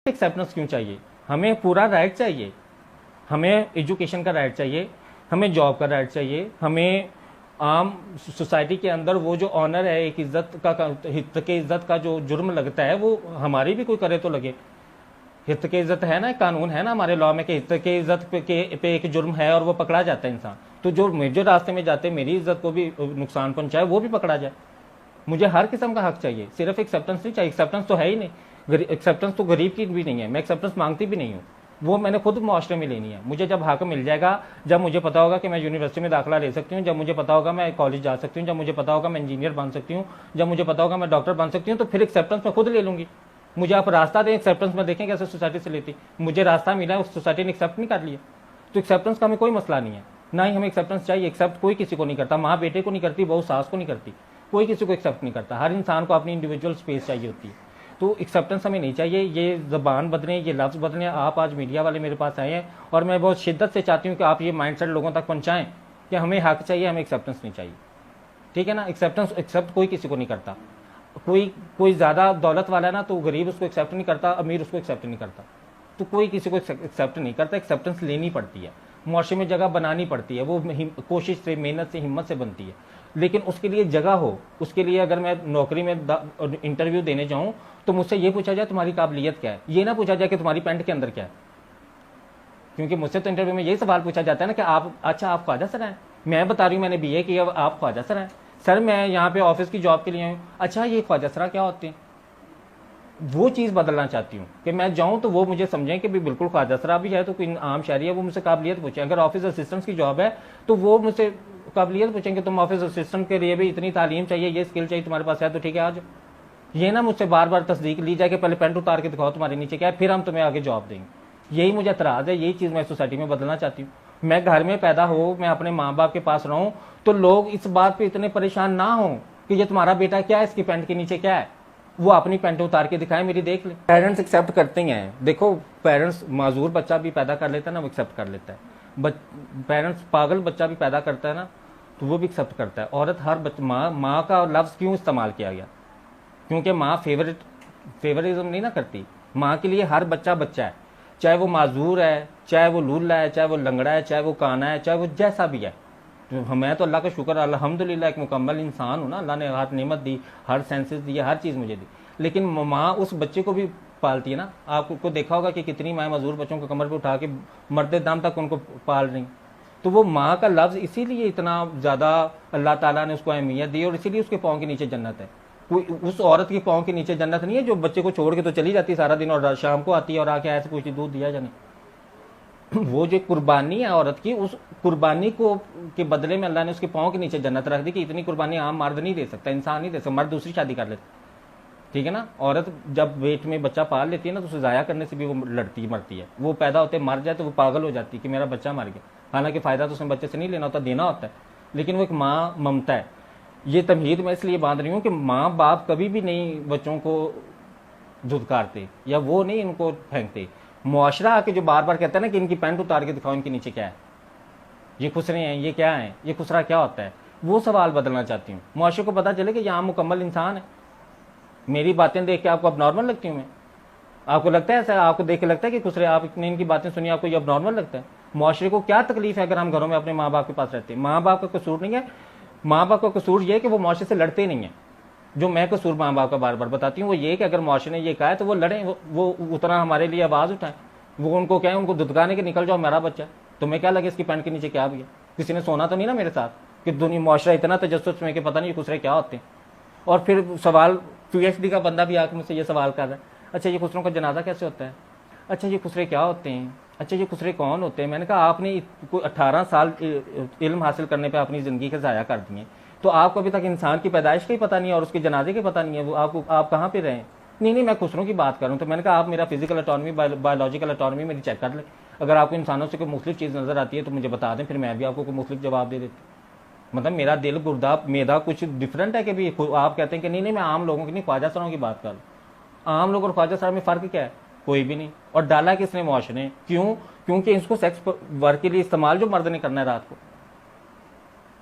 Acceptance क्यों चाहिए? हमें पूरा राइट चाहिए, हमें एजुकेशन का राइट चाहिए, हमें जॉब का राइट चाहिए, हमें आम सोसाइटी के अंदर वो जो ऑनर है, एक इज्जत का हित के इज्जत का जो जुर्म लगता है वो हमारी भी कोई करे तो लगे। हित के इज्जत है ना, एक कानून है ना हमारे लॉ में कि हित के इज्जत पे एक जुर्म है और वो पकड़ा जाता है इंसान। तो जो रास्ते में जाते मेरी इज्जत को भी नुकसान पहुंचाए वो भी पकड़ा जाए। मुझे हर किस्म का हक चाहिए, सिर्फ एक्सेप्टेंस नहीं चाहिए। एक्सेप्टेंस तो है ही नहीं, एक्सेप्टेंस तो गरीब की भी नहीं है, मैं एक्सेप्टेंस मांगती भी नहीं हूँ, वो मैंने खुद मुआशरे में लेनी है। मुझे जब हक मिल जाएगा, जब मुझे पता होगा कि मैं यूनिवर्सिटी में दाखिला ले सकती हूँ, जब मुझे पता होगा मैं कॉलेज जा सकती हूँ, जब मुझे पता होगा मैं इंजीनियर बन सकती हूँ, जब मुझे पता होगा मैं डॉक्टर बन सकती हूँ, तो फिर एक्सेप्टेंस मैं खुद ले लूंगी। मुझे आप रास्ता दें, एक्सेप्टेंस में देखें कैसे सोसाइटी से लेती। मुझे रास्ता मिला, उस सोसाइटी ने एक्सेप्ट नहीं कर लिया, तो एक्सेप्टेंस का हमें कोई मसला नहीं है, ना ही हमें एक्सेप्टेंस चाहिए। एक्सेप्ट कोई किसी को नहीं करता, माँ बेटे को नहीं करती, बहू सास को नहीं करती, कोई किसी को एक्सेप्ट नहीं करता। हर इंसान को अपनी इंडिविजुअल स्पेस चाहिए होती है। तो एक्सेप्टेंस हमें नहीं चाहिए। ये ज़बान बदलें, ये लफ्ज़ बदलें। आप आज मीडिया वाले मेरे पास आए हैं और मैं बहुत शिद्दत से चाहती हूँ कि आप ये माइंडसेट लोगों तक पहुँचाएं कि हमें हक चाहिए, हमें एक्सेप्टेंस नहीं चाहिए। ठीक है ना? एक्सेप्ट कोई किसी को नहीं करता। कोई ज़्यादा दौलत वाला है ना, तो गरीब उसको एक्सेप्ट नहीं करता, अमीर उसको एक्सेप्ट नहीं करता। तो कोई किसी को एक्सेप्ट नहीं करता। एक्सेप्टेंस लेनी पड़ती है, मुआशरे में जगह बनानी पड़ती है, वो कोशिश से, मेहनत से, हिम्मत से बनती है। लेकिन उसके लिए जगह हो, उसके लिए अगर मैं नौकरी में इंटरव्यू देने जाऊं तो मुझसे ये पूछा जाए तुम्हारी काबिलियत क्या है, ये ना पूछा जाए कि तुम्हारी पैंट के अंदर क्या है। क्योंकि मुझसे तो इंटरव्यू में यही सवाल पूछा जाता है ना कि आप ख्वाजा सर हैं, मैं बता रही हूँ मैंने बीए किया, आप ख्वाजा सर हैं। सर मैं यहाँ पे ऑफिस की जॉब के लिए हूँ, अच्छा ये ख्वाजा सर क्या होते हैं। वो चीज़ बदलना चाहती हूँ कि मैं जाऊँ तो वो मुझे समझें कि भी बिल्कुल ख्वाजा सरा भी है, तो कोई आम शहरी है, वो मुझसे काबिलियत पूछे। अगर ऑफिस असिस्टेंट की जॉब है तो वो मुझसे काबिलियत पूछेंगे, तुम ऑफिस असिस्टेंट के लिए भी इतनी तालीम चाहिए, ये स्किल चाहिए, तुम्हारे पास है तो ठीक है आज। ये ना मुझसे बार बार तस्दीक ली जाए कि पहले पैंट उतार के दिखाओ तुम्हारे नीचे क्या है, फिर हम तुम्हें आगे जॉब देंगे। यही मुझे एतराज़ है, यही चीज़ मैं सोसाइटी में बदलना चाहती हूँ। मैं घर में पैदा हो, मैं अपने माँ बाप के पास रहूँ, तो लोग इस बात पर इतने परेशान ना हों कि ये तुम्हारा बेटा क्या है, इसकी पैंट के नीचे क्या है। वो अपनी पैंट उतार के दिखाए, मेरी देख ले। पेरेंट्स एक्सेप्ट करते हैं। देखो पेरेंट्स माजूर बच्चा भी पैदा कर लेता है ना, वो एक्सेप्ट कर लेता है। पेरेंट्स पागल बच्चा भी पैदा करता है ना, तो वो भी एक्सेप्ट करता है। औरत हर माँ का लफ्ज़ क्यों इस्तेमाल किया गया? क्योंकि माँ फेवरिज्म नहीं ना करती। माँ के लिए हर बच्चा बच्चा है, चाहे वो माजूर है, चाहे वो लूला है, चाहे वो लंगड़ा है, चाहे वो काना है, चाहे वो जैसा भी है। तो मैं तो अल्लाह का शुक्र, अल्हम्दुलिल्लाह एक मुकम्मल इंसान हूँ ना, अल्लाह ने हर नेमत दी, हर सेंसेस दी, हर चीज़ मुझे दी। लेकिन माँ उस बच्चे को भी पालती है ना। आपको देखा होगा कि कितनी माएँ मजदूर बच्चों को कमर पे उठा के मरते दम तक उनको पाल रही। तो वो माँ का लफ्ज़ इसीलिए इतना ज़्यादा अल्लाह ताला ने उसको अहमियत दी, और इसीलिए उसके पाँव के नीचे जन्नत है। कोई उस औरत के पाँव के नीचे जन्नत नहीं है जो बच्चे को छोड़ के तो चली जाती है सारा दिन और शाम को आती है और आके ऐसे पूछती दूध दिया जाने। वो जो कुर्बानी है औरत की, उस कुर्बानी को के बदले में अल्लाह ने उसके पाँव के नीचे जन्नत रख दी कि इतनी कुर्बानी आम मर्द नहीं दे सकता, इंसान नहीं दे सकता। मर्द दूसरी शादी कर लेता, ठीक है ना। औरत जब पेट में बच्चा पाल लेती है ना, तो उसे ज़ाया करने से भी वो लड़ती मरती है। वो पैदा होते मर जाए तो वो पागल हो जाती है कि मेरा बच्चा मर गया। हालांकि फ़ायदा तो उसने बच्चे से नहीं लेना होता, देना होता है, लेकिन वो एक माँ ममता है। ये तमहीद मैं इसलिए बांध रही हूँ कि माँ बाप कभी भी नहीं बच्चों को धुतकारते या वो नहीं इनको फेंकते। मुआशरा आके जो बार बार कहता है ना कि इनकी पैंट उतार के दिखाओ, इनके नीचे क्या है, ये खुसरे हैं, ये क्या है, ये खुसरा क्या होता है, वो सवाल बदलना चाहती हूँ। मुआशरे को पता चले कि यहाँ मुकम्मल इंसान है। मेरी बातें देख के आपको अब नॉर्मल लगती हूँ मैं? आपको लगता है ऐसा? आपको देख के लगता है कि खुसरे, आपने इनकी बातें सुनी, आपको ये अब नॉर्मल लगता है? मुआशरे को क्या तकलीफ है अगर हम घरों में अपने माँ बाप के पास रहते हैं? माँ बाप का कसूर नहीं है, माँ बाप का कसूर ये है कि वो मुआशरे से लड़ते नहीं है। जो मैं कसूर माँ बाप का बार बार बताती हूँ वो ये कि अगर मुआशरे ने ये कहा है तो वो लड़ें, वो उतना हमारे लिए आवाज़ उठाएं। वो उनको क्या है, उनको दुदकाने के निकल जाओ, मेरा बच्चा, तुम्हें क्या लगे इसकी पैंट के नीचे क्या भी है? किसी ने सोना तो नहीं ना मेरे साथ कि दुनिया मुआशरा इतना तजस्सुस में कि पता नहीं खुसरे क्या होते हैं। और फिर सवाल PhD का बंदा भी आकर मुझसे ये सवाल कर रहा है, अच्छा ये खुसरों का जनाजा कैसे होता है, अच्छा ये खुसरे क्या होते हैं, अच्छा ये खुसरे कौन होते हैं? मैंने कहा आपने कोई 18 साल इल्म हासिल करने पर अपनी ज़िंदगी के ज़ाया कर दिए, तो आपको अभी तक इंसान की पैदाइश का ही पता नहीं है और उसके जनाजे के पता नहीं है। वो आप कहाँ पे रहें? नहीं मैं खुसरों की बात करूँ। तो मैंने कहा आप मेरा फिजिकल ऑटोनॉमी, बायोलॉजिकल ऑटोनॉमी मेरी चेक कर लें। अगर आपको इंसानों से कोई मुख्तलिफ चीज़ नज़र आती है तो मुझे बता दें, फिर मैं भी आपको कोई मुख्तलिफ जवाब दे देती। मतलब मेरा दिल गुर्दा मैदा कुछ डिफरेंट है कि भी आप कहते हैं कि नहीं मैं आम लोगों की नहीं, ख्वाजा सरों की बात कर लूँ। आम लोग और ख्वाजा सर में फ़र्क क्या है? कोई भी नहीं। और डाला किसने मुआशरे ने? क्यों? क्योंकि इसको सेक्स वर्क के लिए इस्तेमाल जो मर्द ने करना है रात को।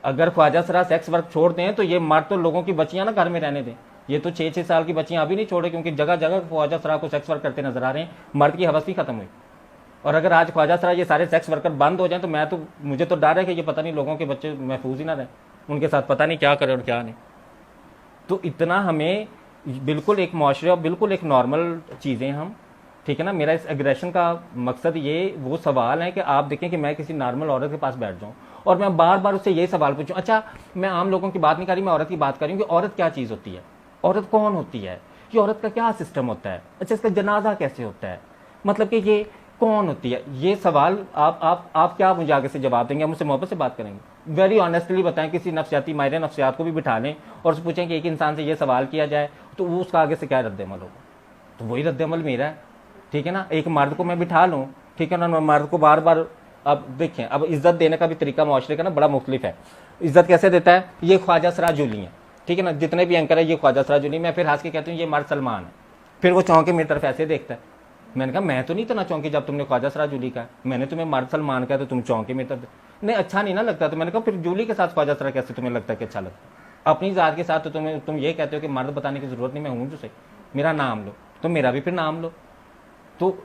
अगर ख्वाजा सरा सेक्स वर्क छोड़ दें तो ये मर्द तो लोगों की बच्चियां ना घर में रहने दें, ये तो 6-6 साल की बच्चियां अभी नहीं छोड़े, क्योंकि जगह जगह ख्वाजा सरा को सेक्स वर्क करते नजर आ रहे हैं, मर्द की हवस नहीं खत्म हुई। और अगर आज ख्वाजा सरा ये सारे सेक्स वर्कर बंद हो जाए तो मुझे तो डर है कि ये पता नहीं लोगों के बच्चे महफूज ही ना रहे, उनके साथ पता नहीं क्या करें और क्या नहीं। तो इतना हमें बिल्कुल एक मुआशरे और बिल्कुल एक नॉर्मल चीज़ें हम, ठीक है ना। मेरा इस एग्रेशन का मकसद ये वो सवाल है कि आप देखें कि मैं किसी नॉर्मल औरत के पास बैठ जाऊं और मैं बार बार उससे यही सवाल पूछूं, अच्छा मैं आम लोगों की बात नहीं कर रही, मैं औरत की बात कर रही हूँ कि औरत क्या चीज़ होती है, औरत कौन होती है, कि औरत का क्या सिस्टम होता है, अच्छा इसका जनाजा कैसे होता है, मतलब कि ये कौन होती है। ये सवाल आप क्या मुझे आगे से जवाब देंगे, हम मुझसे मोहब्बत से बात करेंगे, वेरी ऑनेस्टली बताएं, किसी नफ्सियाती माहिर नफ्सियात को भी बिठा लें और उससे पूछें कि एक इंसान से ये सवाल किया जाए तो वो उसका आगे से क्या रद्द-ए-अमल होगा, तो वही रद्द-ए-अमल मेरा है, ठीक है ना। एक मर्द को मैं बिठा लूँ, ठीक है ना, मर्द को बार बार, अब देखें, अब इज्जत देने का भी तरीका मुआशरे का ना बड़ा मुख्तलिफ है। इज्जत कैसे देता है, ये ख्वाजा सरा जूली है, ठीक है ना, जितने भी एंकर है ये ख्वाजा सरा जूली, मैं फिर हंस के कहती हूँ ये मर्द सलमान है, फिर वो चौंके मेरी तरफ ऐसे देखता है। मैंने कहा मैं तो नहीं इतना चौंकी जब तुमने ख्वाजा सरा जूली का, मैंने तुम्हें मर्द सलमान कहा तो तुम चौंके मेरी तरफ, नहीं अच्छा नहीं ना लगता। तो मैंने कहा फिर जूली के साथ ख्वाजा सरा कैसे तुम्हें लगता है कि अच्छा लगता है, अपनी जात के साथ तो तुम ये कहते हो कि मर्द बताने की जरूरत नहीं, मैं हूँ जो सही, मेरा नाम लो, तो मेरा भी फिर नाम लो। तो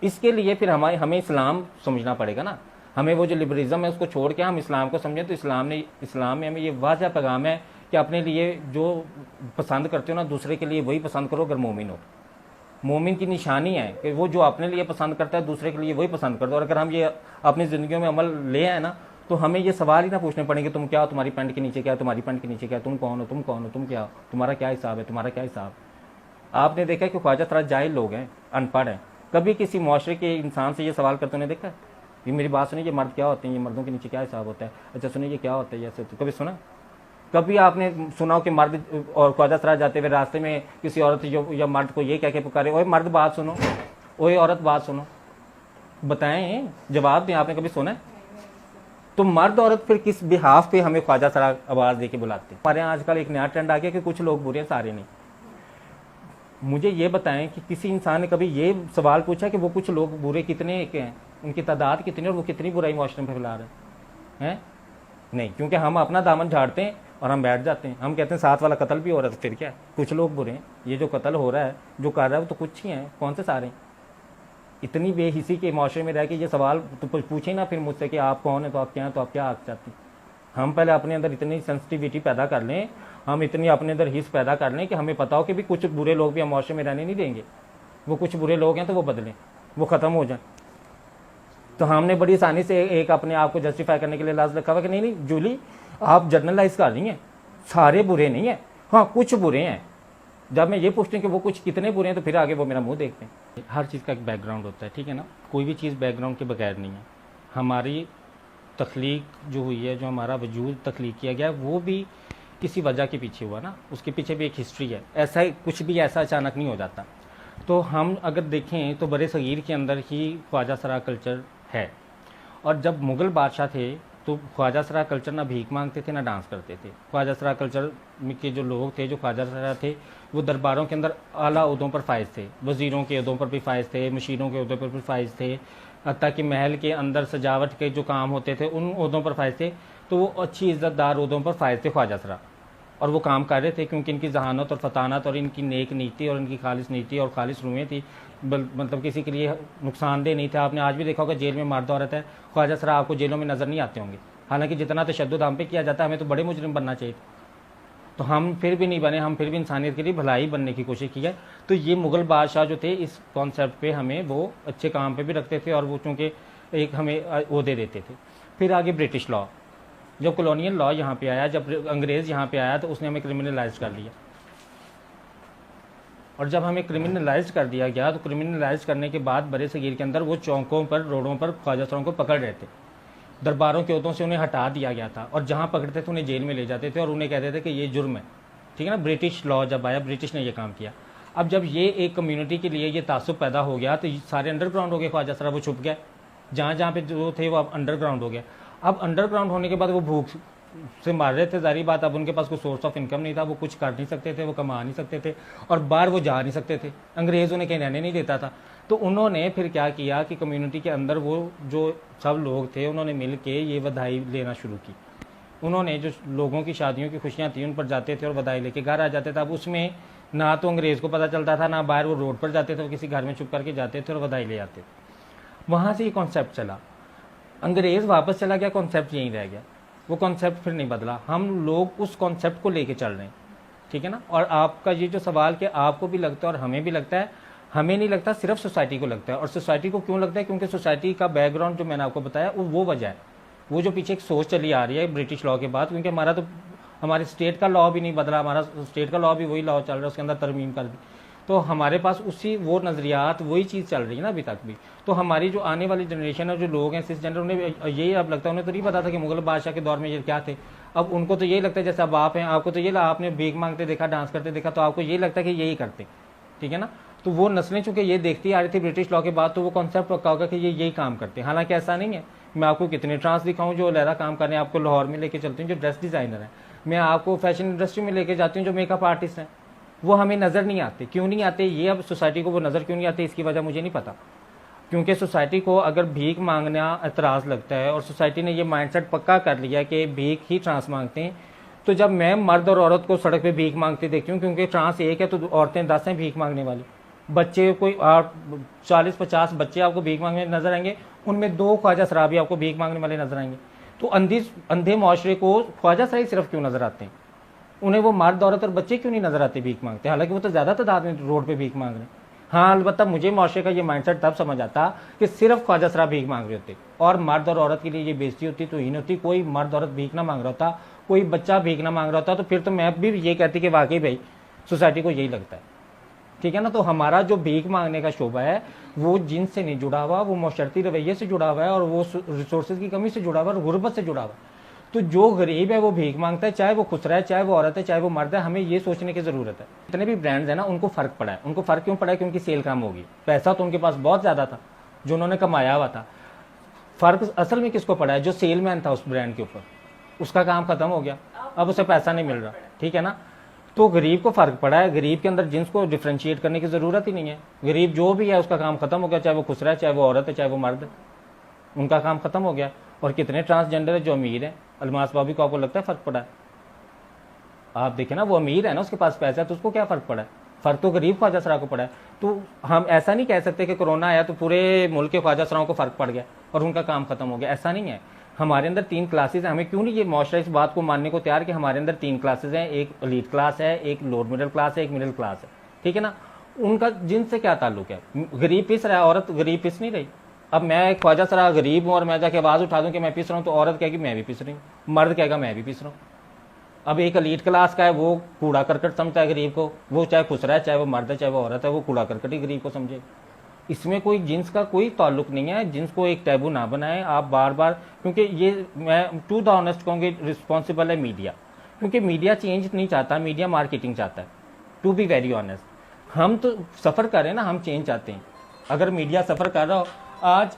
इसके लिए फिर हमें इस्लाम समझना पड़ेगा ना, हमें वो जो लिबरलिज्म है उसको छोड़ के हम इस्लाम को समझें। तो इस्लाम में हमें ये वाज़ह पैगाम है कि अपने लिए जो पसंद करते हो ना दूसरे के लिए वही पसंद करो अगर मोमिन हो। मोमिन की निशानी है कि वो जो अपने लिए पसंद करता है दूसरे के लिए वही पसंद करता है। और अगर हम ये अपनी ज़िंदगी में अमल ले आए ना तो हमें ये सवाल ही ना पूछने पड़ेंगे तुम क्या हो, तुम्हारी पैंट के नीचे क्या, तुम्हारी पैंट के नीचे क्या, तुम कौन हो, तुम कौन हो, तुम क्या हो, तुम्हारा क्या हिसाब है, तुम्हारा क्या हिसाब। आपने देखा कि ख्वाजा सरा जाहिल लोग हैं, अनपढ़ हैं, कभी किसी मुआशरे के इंसान से ये सवाल करते उन्हें देखा है, ये मेरी बात सुनिए, ये मर्द क्या होते हैं, ये मर्दों के नीचे क्या हिसाब होता है, अच्छा सुनिए ये क्या होता है, ऐसे तो कभी सुना, कभी आपने सुना हो कि मर्द और ख्वाजा सरा जाते हुए रास्ते में किसी औरत या मर्द को ये कह के पुकारे, ओए मर्द बात सुनो, ओए औरत बात सुनो, बताएं जवाब दें, आपने कभी सुना है। तो मर्द औरत फिर किस बिहाफ पे हमें ख्वाजा सरा आवाज दे के बुलाते हैं। हमारे यहाँ आजकल एक नया ट्रेंड आ गया कि कुछ लोग बुरे हैं सारे नहीं। मुझे ये बताएं कि किसी इंसान ने कभी ये सवाल पूछा कि वो कुछ लोग बुरे कितने के हैं, उनकी तादाद कितनी और वो कितनी बुराई मुआशरे में फैला रहे हैं। नहीं, क्योंकि हम अपना दामन झाड़ते हैं और हम बैठ जाते हैं, हम कहते हैं साथ वाला कत्ल भी हो रहा है, तो फिर क्या है, कुछ लोग बुरे हैं, ये जो कत्ल हो रहा है जो कर रहा है वो तो कुछ ही है, कौन से सारे हैं। इतनी बेहिसी के मुआशरे में रह के ये सवाल तो पूछे ना फिर मुझसे कि आप कौन है, तो आप क्या हैं, तो आप क्या आग चाहती हैं। हम पहले अपने अंदर इतनी सेंसिटिविटी पैदा कर लें, हम इतनी अपने अंदर हिस्स पैदा कर लें कि हमें पता हो कि भी कुछ बुरे लोग भी हम मुआशरे में रहने नहीं देंगे, वो कुछ बुरे लोग हैं तो वो बदलें, वो ख़त्म हो जाए। तो हमने बड़ी आसानी से एक अपने आप को जस्टिफाई करने के लिए लाज रखा हुआ कि नहीं जूली आप जर्नलाइज कर रही हैं, सारे बुरे नहीं हैं, हाँ कुछ बुरे हैं। जब मैं ये पूछती हूँ कि वो कुछ कितने बुरे हैं तो फिर आगे वो मेरा मुंह देखते हैं। हर चीज़ का एक बैकग्राउंड होता है, ठीक है ना, कोई भी चीज़ बैकग्राउंड के बगैर नहीं है। हमारी तख्लीक जो हुई है, जो हमारा वजूद तख्लीक किया गया है, वो भी किसी वजह के पीछे हुआ ना, उसके पीछे भी एक हिस्ट्री है। ऐसा कुछ भी ऐसा अचानक नहीं हो जाता। तो हम अगर देखें तो बड़े सगीर के अंदर ही ख्वाजा सरा कल्चर है। और जब मुग़ल बादशाह थे तो ख्वाजा सरा कल्चर ना भीख मांगते थे ना डांस करते थे। ख्वाजा सरा कल्चर के जो लोग थे, जो ख्वाजा सरा थे, वो दरबारों के अंदर आला उहदों पर फाइज थे, वज़ीरों के उहदों पर भी फाइज थे, मशीरों के उहदों पर भी फाइज थे, हत्ता कि महल के अंदर सजावट के जो काम होते थे उन उहदों पर फाइज थे। तो वो अच्छी इज़्ज़तदार उहदों पर फाइज थे ख्वाजा सरा, और वो काम कर रहे थे क्योंकि इनकी जहानत और फतानत और इनकी नेक नीति और इनकी खालिस नीति और खालिस रूहें थी, मतलब किसी के लिए नुकसानदेह नहीं था। आपने आज भी देखा होगा जेल में मर्द औरत है, ख्वाजा सरा आपको जेलों में नज़र नहीं आते होंगे, हालांकि जितना तशद्दुद हम पे किया जाता है, हमें तो बड़े मुजरिम बनना चाहिए, तो हम फिर भी नहीं बने, हम फिर भी इंसानियत के लिए भलाई बनने की कोशिश की है। तो ये मुग़ल बादशाह जो थे इस कॉन्सेप्ट पे हमें वो अच्छे काम पे भी रखते थे और वो चूँकि एक हमें ओहदे देते थे। फिर आगे ब्रिटिश लॉ, जब कॉलोनियल लॉ यहाँ पे आया, जब अंग्रेज़ यहाँ पे आया तो उसने हमें क्रिमिनलाइज कर लिया। और जब हमें क्रिमिनलाइज कर दिया गया तो क्रिमिनलाइज करने के बाद बड़े सगीर के अंदर वो चौकों पर, रोडों पर ख्वाजा सरों को पकड़ रहे थे, दरबारों के ओहदों से उन्हें हटा दिया गया था, और जहाँ पकड़ते थे उन्हें जेल में ले जाते थे और उन्हें कहते थे कि ये जुर्म है, ठीक है ना। ब्रिटिश लॉ जब आया, ब्रिटिश ने ये काम किया। अब जब ये एक कम्युनिटी के लिए ये तासुब पैदा हो गया तो सारे अंडरग्राउंड हो गए, ख्वाजा सरा वो छुप गया, जहाँ जहाँ पे जो थे वो अब अंडरग्राउंड हो गया। अब अंडरग्राउंड होने के बाद वो भूख से मार रहे थे, जारी बात, अब उनके पास कोई सोर्स ऑफ इनकम नहीं था, वो कुछ कर नहीं सकते थे, वो कमा नहीं सकते थे और बाहर वो जा नहीं सकते थे, अंग्रेज़ उन्हें कहीं रहने नहीं देता था। तो उन्होंने फिर क्या किया कि कम्युनिटी के अंदर वो जो सब लोग थे उन्होंने मिल के ये बधाई लेना शुरू की। उन्होंने जो लोगों की शादियों की खुशियाँ थी उन पर जाते थे और बधाई लेके घर आ जाते थे। अब उसमें ना तो अंग्रेज़ को पता चलता था, ना बाहर वो रोड पर जाते थे, वो किसी घर में छुप करके जाते थे और बधाई ले आते। वहाँ से ये कॉन्सेप्ट चला, अंग्रेज़ वापस चला गया, कॉन्सेप्ट यहीं रह गया, वो कॉन्सेप्ट फिर नहीं बदला। हम लोग उस कॉन्सेप्ट को लेके चल रहे हैं, ठीक है ना। और आपका ये जो सवाल कि आपको भी लगता है और हमें भी लगता है, हमें नहीं लगता, सिर्फ सोसाइटी को लगता है। और सोसाइटी को क्यों लगता है? क्योंकि सोसाइटी का बैकग्राउंड जो मैंने आपको बताया वो वजह है, वो जो पीछे एक सोच चली आ रही है ब्रिटिश लॉ के बाद। क्योंकि हमारे स्टेट का लॉ भी नहीं बदला, हमारा स्टेट का लॉ भी वही लॉ चल रहा है, उसके अंदर तरमीम कर दी। तो हमारे पास उसी वो नज़रियात, वही चीज़ चल रही है ना अभी तक भी। तो हमारी जो आने वाली जनरेशन है, जो लोग हैं सिस जेंडर, उन्हें यही अब लगता है, उन्हें तो नहीं पता था कि मुगल बादशाह के दौर में ये क्या थे। अब उनको तो यही लगता है, जैसे अब आप हैं, आपको तो ये आपने भीख मांगते देखा, डांस करते देखा, तो आपको ये लगता है कि यही करते, ठीक है ना। तो वो नस्लें चूंकि ये देखती आ रही थी ब्रिटिश लॉ के बाद, तो वो कॉन्सेप्ट पक्का होगा कि ये यही काम करते हैं। हालांकि ऐसा नहीं है। मैं आपको कितने ट्रांस दिखाऊं जो लहरा काम कर रहे हैं। आपको लाहौर में लेके चलती हूँ जो ड्रेस डिज़ाइनर है, मैं आपको फैशन इंडस्ट्री में लेके जाती हूँ जो मेकअप आर्टिस्ट हैं, वो हमें नज़र नहीं आते। क्यों नहीं आते ये, अब सोसाइटी को वो नज़र क्यों नहीं आते, इसकी वजह मुझे नहीं पता। क्योंकि सोसाइटी को अगर भीख मांगना एतराज़ लगता है और सोसाइटी ने ये माइंडसेट पक्का कर लिया कि भीख ही ट्रांस मांगते हैं, तो जब मैं मर्द और औरत को सड़क पे भीख मांगते देखती हूँ, क्योंकि ट्रांस एक है तो औरतें 10 हैं भीख मांगने वाली, बच्चे कोई 40-50 बच्चे आपको भीख मांगने नजर आएंगे, उनमें 2 ख्वाजा शराबी आपको भीख मांगने वाले नजर आएंगे। तो अंधे मुआशरे को ख्वाजा शराबी सिर्फ क्यों नजर आते हैं? उन्हें वो मर्द औरत और बच्चे क्यों नहीं नजर आते भीख मांगते? हालांकि वो तो ज्यादा तादाद में रोड पे भीख मांग रहे हैं। हाँ, अलबत्ता मुझे मुआशरे का ये माइंडसेट तब समझ आता कि सिर्फ ख्वाजा शराब भीख मांग रहे होते और मर्द और औरत के लिए ये बेइज्जती होती, तो हीन होती। कोई मर्द औरत भीख ना मांग रहा होता, कोई बच्चा भीख ना मांग रहा होता, तो फिर तो मैं भी ये कहती कि वाकई भाई सोसाइटी को यही लगता है, ठीक है ना। तो हमारा जो भीख मांगने का शोबा है वो जिन से नहीं जुड़ा हुआ, वो मुशर्रती रवैये से जुड़ा हुआ है, और वो रिसोर्सेज की कमी से जुड़ा हुआ है, और गुर्बत से जुड़ा हुआ है। तो जो गरीब है वो भीख मांगता है, चाहे वो खुसरा है, चाहे वो औरत है, चाहे वो मर्द है। हमें ये सोचने की जरूरत है। इतने भी ब्रांड्स हैं ना, उनको फर्क पड़ा है। उनको फर्क क्यों पड़ा है? क्योंकि सेल कम होगी। पैसा तो उनके पास बहुत ज्यादा था जो उन्होंने कमाया हुआ था। फर्क असल में किसको पड़ा है? जो सेलमैन था उस ब्रांड के ऊपर, उसका काम खत्म हो गया, अब उसे पैसा नहीं मिल रहा, ठीक है ना। तो गरीब को फर्क पड़ा है। गरीब के अंदर जिन्स को डिफ्रेंशिएट करने की जरूरत ही नहीं है। गरीब जो भी है उसका काम खत्म हो गया, चाहे वो खुसरा है, चाहे वो औरत है, चाहे वो मर्द है, उनका काम खत्म हो गया। और कितने ट्रांसजेंडर है जो अमीर है। अलमास भाभी को आपको लगता है फर्क पड़ा है? आप देखें ना, वो अमीर है ना, उसके पास पैसा है, तो उसको क्या फर्क पड़ा है? फर्क तो गरीब ख्वाजा सरा को पड़ा है। तो हम ऐसा नहीं कह सकते कि कोरोना आया तो पूरे मुल्क के ख्वाजा सराओं को फर्क पड़ गया और उनका काम खत्म हो गया। ऐसा नहीं है। हमारे अंदर 3 क्लासेज हैं। हमें क्यों नहीं ये मुआशरा इस बात को मानने को तैयार कि हमारे अंदर 3 क्लासेज हैं, एक एलीट क्लास है, एक लोअर मिडिल क्लास है, एक मिडिल क्लास है, ठीक है ना। उनका जिनसे क्या ताल्लुक है? गरीब पिस रहा है, औरत गरीब पिस नहीं रही। अब मैं ख्वाजा सरा गरीब हूं और मैं जाके आवाज उठा दूं कि मैं पिस रहा हूं, तो औरत कहेगी मैं भी पिस रही हूँ, मर्द कहेगा मैं भी पिस रहा हूँ। अब एक एलीट क्लास का है, वो कूड़ा करकट समझता है गरीब को, वो चाहे खुसरा है, चाहे वो मर्द है, चाहे वो औरत है, वो कूड़ा करकट ही गरीब को समझे। इसमें कोई जिन्स का कोई ताल्लुक नहीं है। जिन्स को एक टैबू ना बनाए आप बार बार, क्योंकि ये मैं टू द ऑनेस्ट कहूँगी रिस्पॉन्सिबल है मीडिया, क्योंकि मीडिया चेंज नहीं चाहता, मीडिया मार्केटिंग चाहता है, टू बी वेरी ऑनेस्ट। हम तो सफ़र कर रहे हैं ना, हम चेंज चाहते हैं। अगर मीडिया सफ़र कर रहा हो,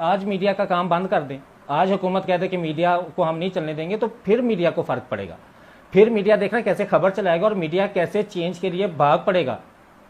आज मीडिया का काम बंद कर दें, आज हुकूमत कह दे कि मीडिया को हम नहीं चलने देंगे, तो फिर मीडिया को फ़र्क पड़ेगा। फिर मीडिया देखना कैसे खबर चलाएगा और मीडिया कैसे चेंज के लिए भाग पड़ेगा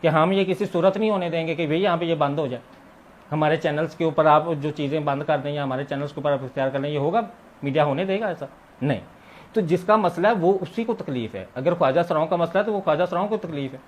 कि हम ये किसी सूरत नहीं होने देंगे कि भाई यहाँ पे ये बंद हो जाए। हमारे चैनल्स के ऊपर आप जो चीज़ें बंद कर दें या हमारे चैनल्स के ऊपर आप इख्तियार कर लें, ये होगा? मीडिया होने देगा ऐसा? नहीं। तो जिसका मसला है वो उसी को तकलीफ है। अगर ख्वाजा सराओं का मसला है तो वो ख्वाजा सराओं को तकलीफ है।